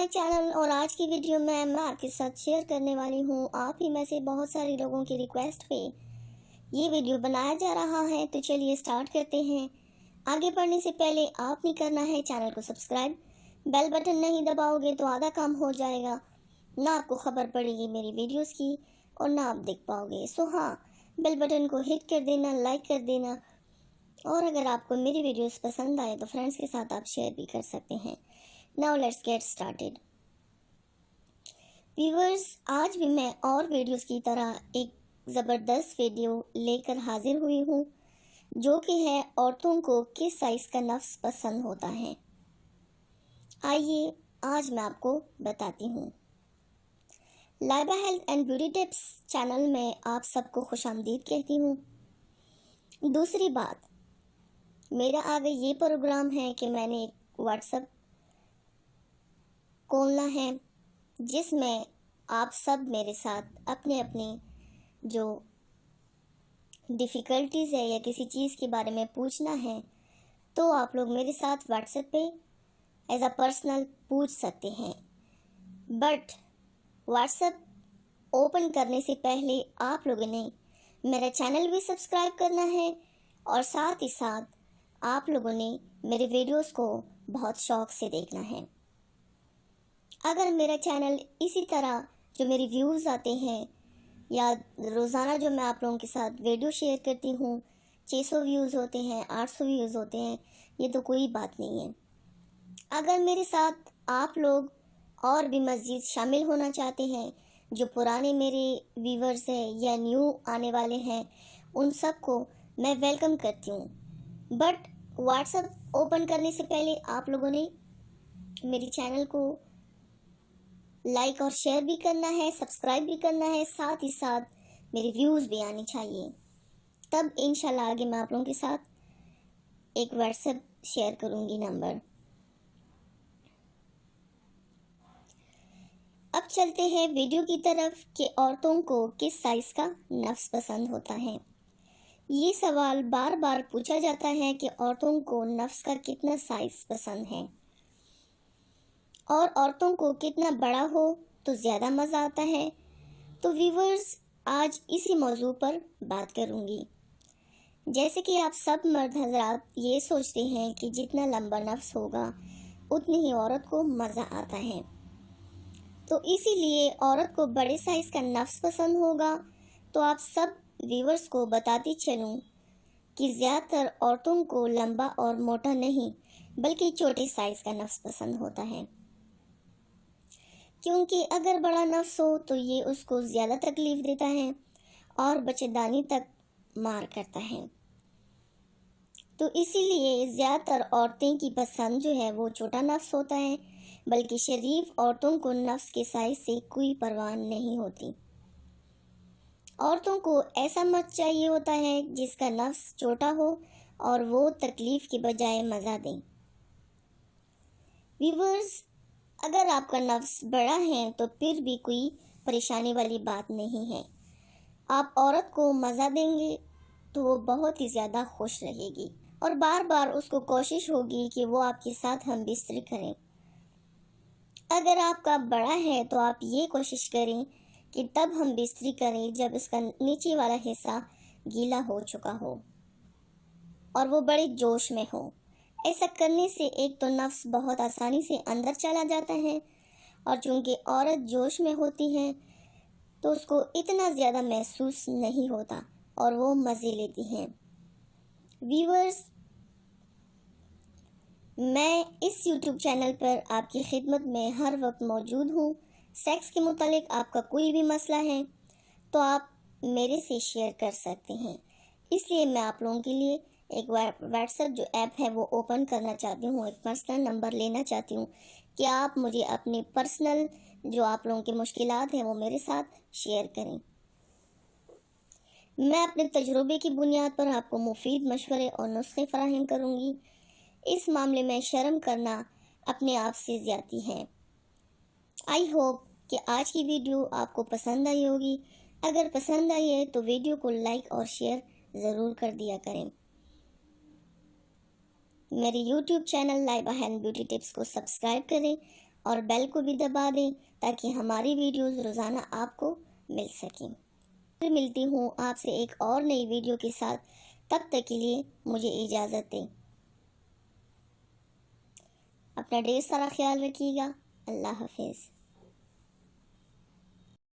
My channel اور آج کی ویڈیو میں آپ کے ساتھ شیئر کرنے والی ہوں آپ ہی میں سے بہت سارے لوگوں کی ریکویسٹ پہ یہ ویڈیو بنایا جا رہا ہے۔ تو چلیے سٹارٹ کرتے ہیں۔ آگے بڑھنے سے پہلے آپ نے کرنا ہے چینل کو سبسکرائب، بیل بٹن نہیں دباؤ گے تو آدھا کام ہو جائے گا، نہ آپ کو خبر پڑے گی میری ویڈیوز کی اور نہ آپ دیکھ پاؤ گے۔ ہاں، بیل بٹن کو ہٹ کر دینا، لائک کر دینا، اور اگر آپ کو میری ویڈیوز پسند آئے تو فرینڈس کے ساتھ آپ شیئر بھی کر سکتے ہیں۔ Now let's get started. Viewers, آج بھی میں اور ویڈیوز کی طرح ایک زبردست ویڈیو لے کر حاضر ہوئی ہوں جو کہ ہے عورتوں کو کس سائز کا نفس پسند ہوتا ہے۔ آئیے آج میں آپ کو بتاتی ہوں۔ Laiba health and beauty tips channel میں آپ سب کو خوش آمدید کہتی ہوں۔ دوسری بات، میرا آگے یہ پروگرام ہے کہ میں نے ایک واٹس ایپ کھولنا ہے جس میں آپ سب میرے ساتھ اپنے جو ڈیفیکلٹیز ہے یا کسی چیز کے بارے میں پوچھنا ہے تو آپ لوگ میرے ساتھ واٹس ایپ پہ ایز اے پرسنل پوچھ سکتے ہیں۔ بٹ واٹس ایپ اوپن کرنے سے پہلے آپ لوگوں نے میرا چینل بھی سبسکرائب کرنا ہے اور ساتھ ہی ساتھ آپ لوگوں نے میرے ویڈیوز کو بہت شوق سے دیکھنا ہے۔ اگر میرا چینل اسی طرح جو میری ویوز آتے ہیں یا روزانہ جو میں آپ لوگوں کے ساتھ ویڈیو شیئر کرتی ہوں 600 ویوز ہوتے ہیں، 800 ویوز ہوتے ہیں، یہ تو کوئی بات نہیں ہے۔ اگر میرے ساتھ آپ لوگ اور بھی مزید شامل ہونا چاہتے ہیں، جو پرانے میرے ویورز ہیں یا نیو آنے والے ہیں، ان سب کو میں ویلکم کرتی ہوں۔ بٹ واٹس ایپ اوپن کرنے سے پہلے آپ لوگوں نے میری چینل کو لائک اور شیئر بھی کرنا ہے، سبسکرائب بھی کرنا ہے، ساتھ ہی ساتھ میری ویوز بھی آنی چاہیے۔ تب انشاءاللہ آگے میں آپ لوگوں کے ساتھ ایک واٹس ایپ شیئر کروں گی نمبر۔ اب چلتے ہیں ویڈیو کی طرف کہ عورتوں کو کس سائز کا نفس پسند ہوتا ہے۔ یہ سوال بار بار پوچھا جاتا ہے کہ عورتوں کو نفس کا کتنا سائز پسند ہے اور عورتوں کو کتنا بڑا ہو تو زیادہ مزہ آتا ہے۔ تو ویورز، آج اسی موضوع پر بات کروں گی۔ جیسے کہ آپ سب مرد حضرات یہ سوچتے ہیں کہ جتنا لمبا نفس ہوگا اتنی ہی عورت کو مزہ آتا ہے، تو اسی لیے عورت کو بڑے سائز کا نفس پسند ہوگا۔ تو آپ سب ویورز کو بتاتی چلوں کہ زیادہ تر عورتوں کو لمبا اور موٹا نہیں بلکہ چھوٹے سائز کا نفس پسند ہوتا ہے، کیونکہ اگر بڑا نفس ہو تو یہ اس کو زیادہ تکلیف دیتا ہے اور بچے دانی تک مار کرتا ہے۔ تو اسی لیے زیادہ تر عورتیں کی پسند جو ہے وہ چھوٹا نفس ہوتا ہے، بلکہ شریف عورتوں کو نفس کے سائز سے کوئی پرواہ نہیں ہوتی۔ عورتوں کو ایسا مرد چاہیے ہوتا ہے جس کا نفس چھوٹا ہو اور وہ تکلیف کے بجائے مزہ دیں۔ ویورز، اگر آپ کا نفس بڑا ہے تو پھر بھی کوئی پریشانی والی بات نہیں ہے۔ آپ عورت کو مزہ دیں گے تو وہ بہت ہی زیادہ خوش رہے گی اور بار بار اس کو کوشش ہوگی کہ وہ آپ کے ساتھ ہم بستری کریں۔ اگر آپ کا بڑا ہے تو آپ یہ کوشش کریں کہ تب ہم بستری کریں جب اس کا نیچے والا حصہ گیلا ہو چکا ہو اور وہ بڑے جوش میں ہو۔ ایسا کرنے سے ایک تو نفس بہت آسانی سے اندر چلا جاتا ہے، اور چونکہ عورت جوش میں ہوتی ہے تو اس کو اتنا زیادہ محسوس نہیں ہوتا اور وہ مزے لیتی ہیں۔ ویورز، میں اس یوٹیوب چینل پر آپ کی خدمت میں ہر وقت موجود ہوں۔ سیکس کے متعلق آپ کا کوئی بھی مسئلہ ہے تو آپ میرے سے شیئر کر سکتے ہیں۔ اس لیے میں آپ لوگوں کے لیے ایک واٹس ایپ جو ایپ ہے وہ اوپن کرنا چاہتی ہوں، ایک پرسنل نمبر لینا چاہتی ہوں کہ آپ مجھے اپنے پرسنل جو آپ لوگوں کی مشکلات ہیں وہ میرے ساتھ شیئر کریں۔ میں اپنے تجربے کی بنیاد پر آپ کو مفید مشورے اور نسخے فراہم کروں گی۔ اس معاملے میں شرم کرنا اپنے آپ سے زیادتی ہے۔ آئی ہوپ کہ آج کی ویڈیو آپ کو پسند آئی ہوگی۔ اگر پسند آئی ہے تو ویڈیو کو لائک اور شیئر ضرور کر دیا کریں۔ میرے YouTube channel Laiba health beauty tips کو سبسکرائب کریں اور بیل کو بھی دبا دیں تاکہ ہماری ویڈیوز روزانہ آپ کو مل سکیں۔ پھر ملتی ہوں آپ سے ایک اور نئی ویڈیو کے ساتھ، تب تک کے لیے مجھے اجازت دیں۔ اپنا ڈھیر سارا خیال رکھیے گا۔ اللہ حافظ۔